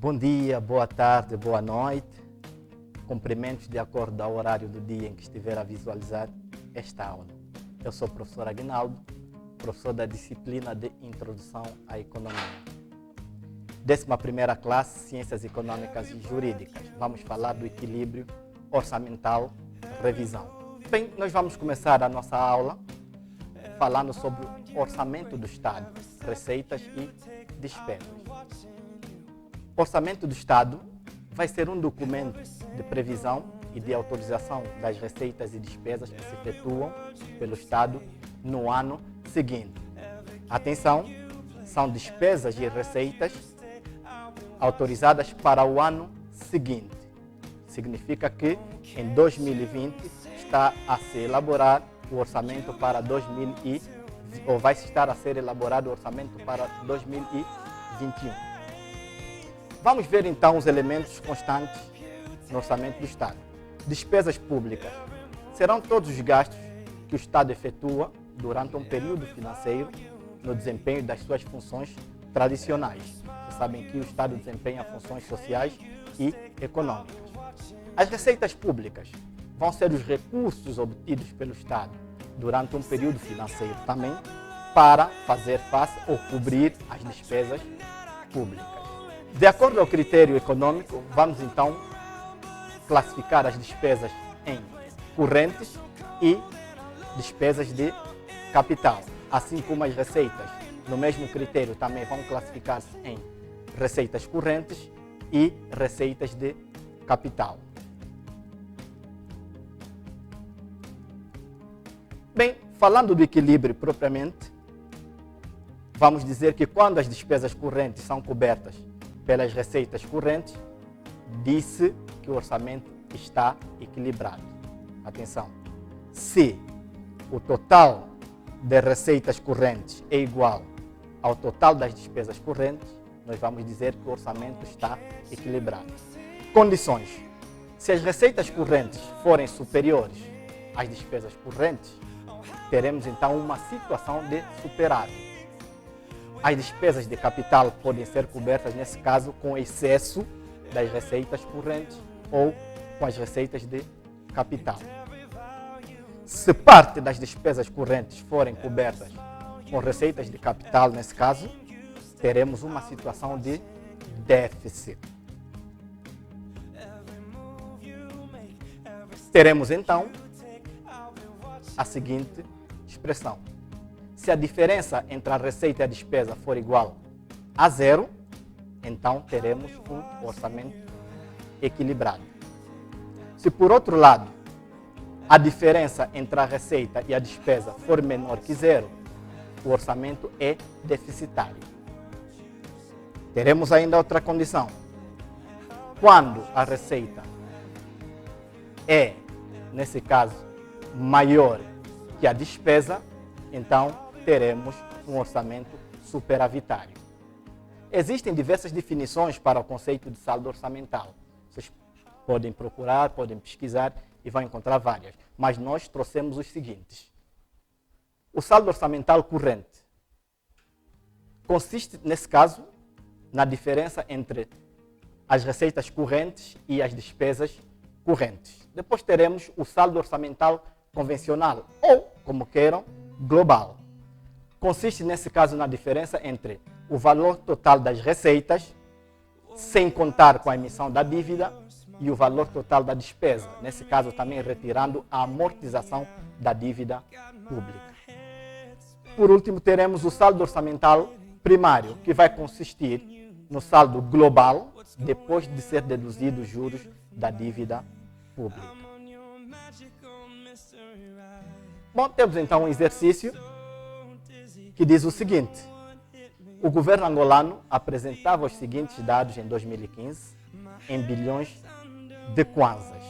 Bom dia, boa tarde, boa noite. Cumprimentos de acordo ao horário do dia em que estiver a visualizar esta aula. Eu sou o professor Aguinaldo, professor da disciplina de Introdução à Economia. 11ª classe, Ciências Econômicas e Jurídicas. Vamos falar do equilíbrio orçamental, revisão. Bem, nós vamos começar a nossa aula falando sobre o orçamento do Estado, receitas e despesas. O orçamento do Estado vai ser um documento de previsão e de autorização das receitas e despesas que se efetuam pelo Estado no ano seguinte. Atenção, são despesas e receitas autorizadas para o ano seguinte. Significa que em 2020 está a se elaborar o orçamento para ou vai estar a ser elaborado o orçamento para 2021. Vamos ver então os elementos constantes no orçamento do Estado. Despesas públicas. Serão todos os gastos que o Estado efetua durante um período financeiro no desempenho das suas funções tradicionais. Vocês sabem que o Estado desempenha funções sociais e econômicas. As receitas públicas vão ser os recursos obtidos pelo Estado durante um período financeiro também para fazer face ou cobrir as despesas públicas. De acordo ao critério econômico, vamos então classificar as despesas em correntes e despesas de capital, assim como as receitas, no mesmo critério, também vão classificar-se em receitas correntes e receitas de capital. Bem, falando do equilíbrio propriamente, vamos dizer que quando as despesas correntes são cobertas pelas receitas correntes, disse que o orçamento está equilibrado. Atenção, se o total de receitas correntes é igual ao total das despesas correntes, nós vamos dizer que o orçamento está equilibrado. Condições. Se as receitas correntes forem superiores às despesas correntes, teremos então uma situação de superávit. As despesas de capital podem ser cobertas, nesse caso, com excesso das receitas correntes ou com as receitas de capital. Se parte das despesas correntes forem cobertas com receitas de capital, nesse caso, teremos uma situação de déficit. Teremos então a seguinte expressão. Se a diferença entre a receita e a despesa for igual a zero, então teremos um orçamento equilibrado. Se por outro lado, a diferença entre a receita e a despesa for menor que zero, o orçamento é deficitário. Teremos ainda outra condição. Quando a receita é, nesse caso, maior que a despesa, então teremos um orçamento superavitário. Existem diversas definições para o conceito de saldo orçamental. Vocês podem procurar, podem pesquisar e vão encontrar várias. Mas nós trouxemos os seguintes. O saldo orçamental corrente consiste, nesse caso, na diferença entre as receitas correntes e as despesas correntes. Depois teremos o saldo orçamental convencional ou, como queiram, global. Consiste, nesse caso, na diferença entre o valor total das receitas, sem contar com a emissão da dívida, e o valor total da despesa, nesse caso também retirando a amortização da dívida pública. Por último, teremos o saldo orçamental primário, que vai consistir no saldo global, depois de ser deduzido os juros da dívida pública. Bom, temos então um exercício que diz o seguinte. O governo angolano apresentava os seguintes dados em 2015 em bilhões de kwanzas.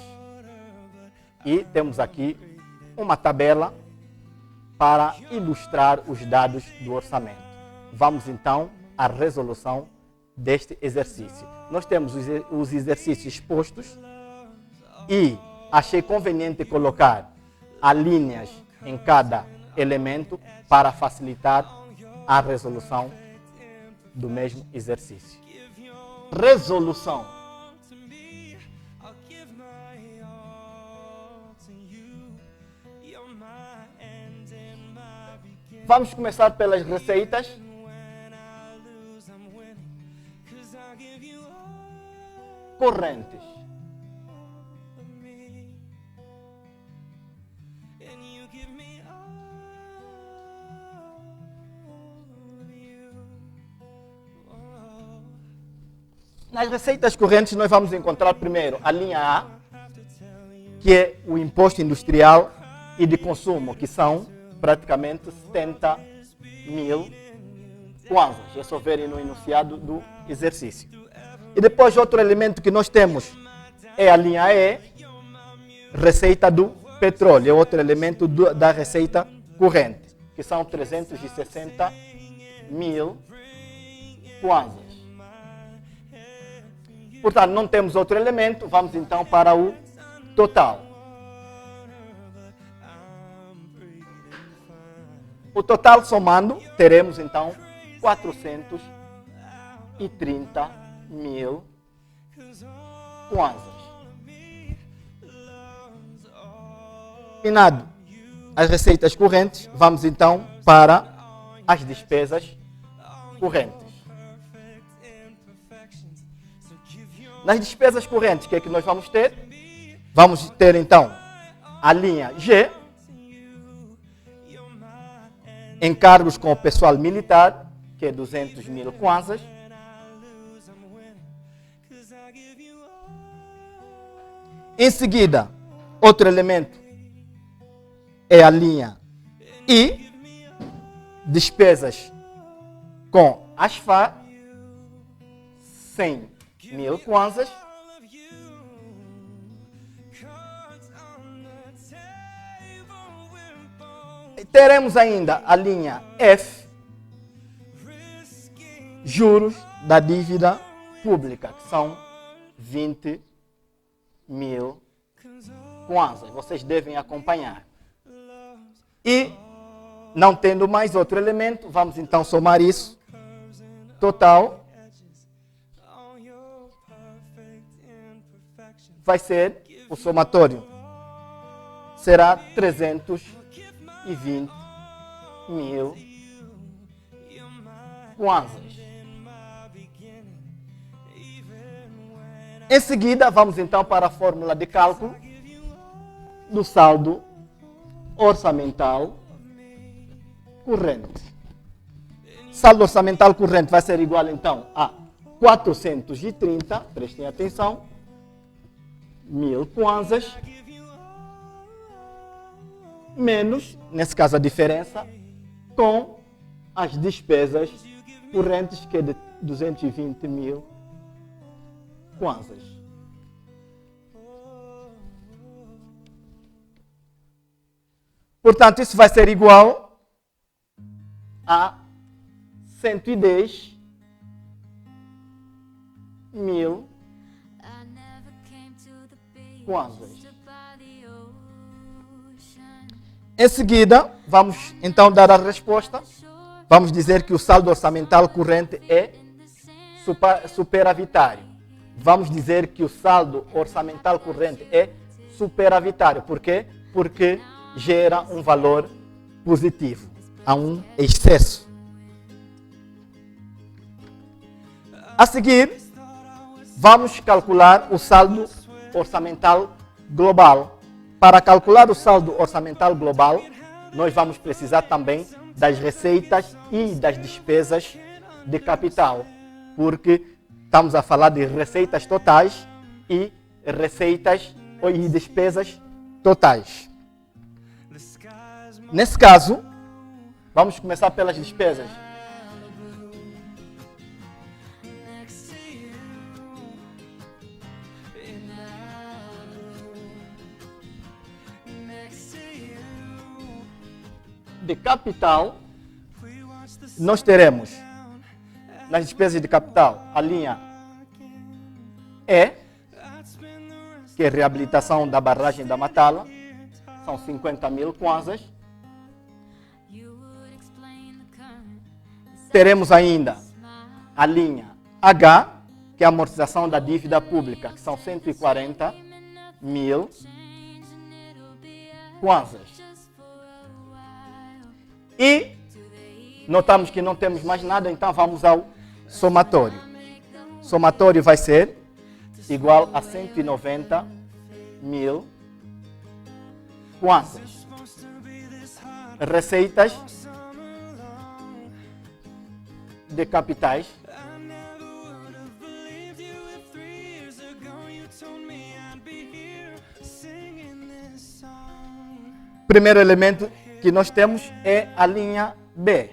E temos aqui uma tabela para ilustrar os dados do orçamento. Vamos então à resolução deste exercício. Nós temos os exercícios expostos e achei conveniente colocar alíneas em cada elemento para facilitar a resolução do mesmo exercício. resolução. Vamos começar pelas receitas. Correntes. Nas receitas correntes nós vamos encontrar primeiro a linha A, que é o imposto industrial e de consumo, que são praticamente 70 mil kwanzas. É só verem no enunciado do exercício. E depois outro elemento que nós temos é a linha E, receita do petróleo, é outro elemento da receita corrente, que são 360 mil kwanzas. Portanto, não temos outro elemento, vamos então para o total. O total somando, teremos então 430 mil kwanzas. Finado as receitas correntes, vamos então para as despesas correntes. Nas despesas correntes, o que é que nós vamos ter? Vamos ter então a linha G, encargos com o pessoal militar, que é 200 mil kwanzas. Em seguida, outro elemento é a linha I, despesas com ASFA, 100 mil kwanzas. Teremos ainda a linha F, juros da dívida pública, que são 20 mil kwanzas. Vocês devem acompanhar. E, não tendo mais outro elemento, vamos então somar isso. Total vai ser, o somatório será 320 mil kwanzas. Em seguida, vamos então para a fórmula de cálculo do saldo orçamental corrente. Saldo orçamental corrente vai ser igual então a 430, prestem atenção, mil kwanzas, menos, nesse caso a diferença, com as despesas correntes, que é de 220 mil kwanzas. Portanto, isso vai ser igual a 110 mil kwanzas. Em seguida, vamos então dar a resposta. Vamos dizer que o saldo orçamental corrente é superavitário. Vamos dizer que o saldo orçamental corrente é superavitário. Por quê? Porque gera um valor positivo. Há um excesso. A seguir, vamos calcular o saldo orçamental global. Para calcular o saldo orçamental global, nós vamos precisar também das receitas e das despesas de capital, porque estamos a falar de receitas totais e receitas e despesas totais. Nesse caso, vamos começar pelas despesas. De capital, nós teremos nas despesas de capital a linha E, que é reabilitação da barragem da Matala, são 50 mil kwanzas. Teremos ainda a linha H, que é a amortização da dívida pública, que são 140 mil kwanzas. E notamos que não temos mais nada, então vamos ao somatório. Somatório vai ser igual a 190 mil kwanzas. Receitas de capitais primeiro elemento que nós temos é a linha B,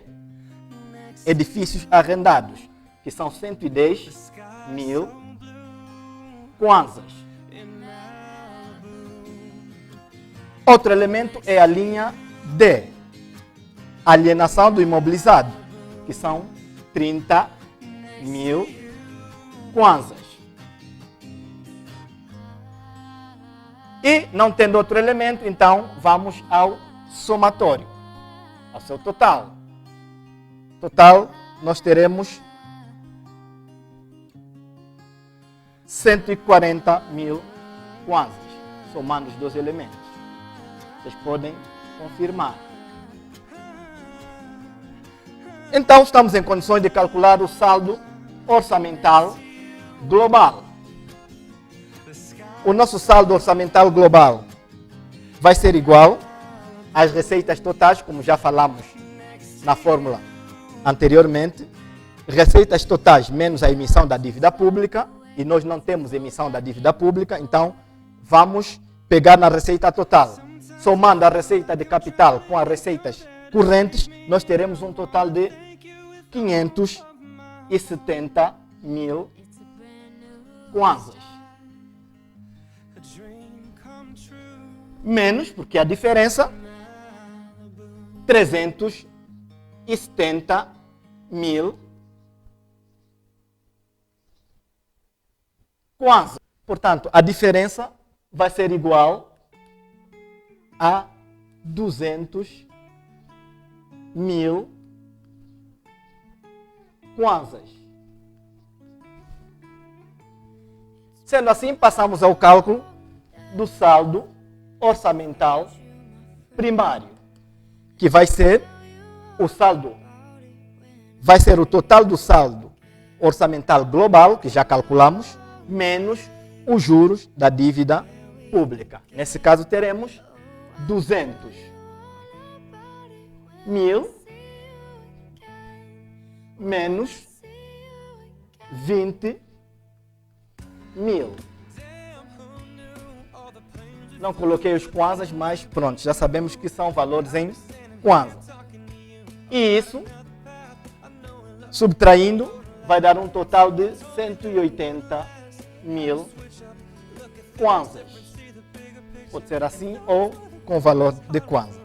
edifícios arrendados, que são 110 mil kwanzas. Outro elemento é a linha D, alienação do imobilizado, que são 30 mil kwanzas. E não tendo outro elemento, então vamos ao somatório, ao seu total. Total, nós teremos 140 mil kwanzas, somando os dois elementos. Vocês podem confirmar. Então, estamos em condições de calcular o saldo orçamental global. O nosso saldo orçamental global vai ser igual às receitas totais, como já falamos na fórmula anteriormente. Receitas totais menos a emissão da dívida pública, e nós não temos emissão da dívida pública, então vamos pegar na receita total. Somando a receita de capital com as receitas correntes, nós teremos um total de 570 mil kwanzas. Menos, porque a diferença, 370 mil kwanzas. Portanto, a diferença vai ser igual a 200 mil kwanzas. Sendo assim, passamos ao cálculo do saldo orçamental primário, que vai ser o saldo, vai ser o total do saldo orçamental global, que já calculamos, menos os juros da dívida pública. Nesse caso, teremos 200 mil menos 20 mil. Não coloquei os kwanzas, mas pronto, já sabemos que são valores em kwanzas. E isso, subtraindo, vai dar um total de 180 mil kwanzas. Pode ser assim ou com valor de kwanza.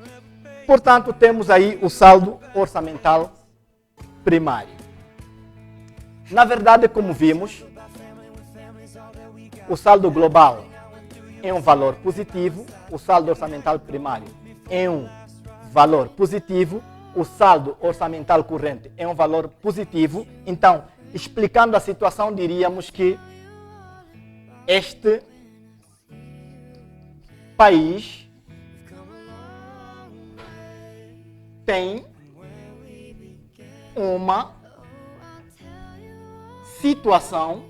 Portanto, temos aí o saldo orçamental primário. Na verdade, como vimos, o saldo global é um valor positivo, o saldo orçamental primário é um valor positivo, o saldo orçamental corrente é um valor positivo. Então, explicando a situação, diríamos que este país tem uma situação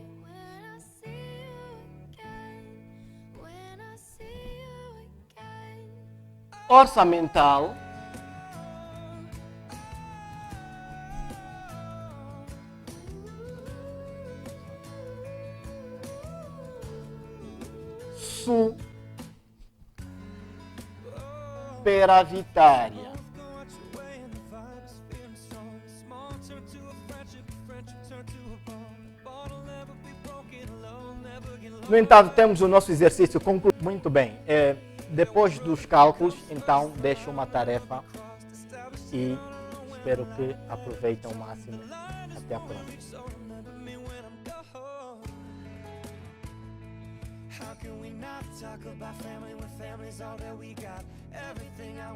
orçamental superavitária. No entanto, temos o nosso exercício concluído. Muito bem. Depois dos cálculos, então, deixo uma tarefa e espero que aproveitem ao máximo. Até a próxima. How can we not talk about family when family's all that we got? Everything I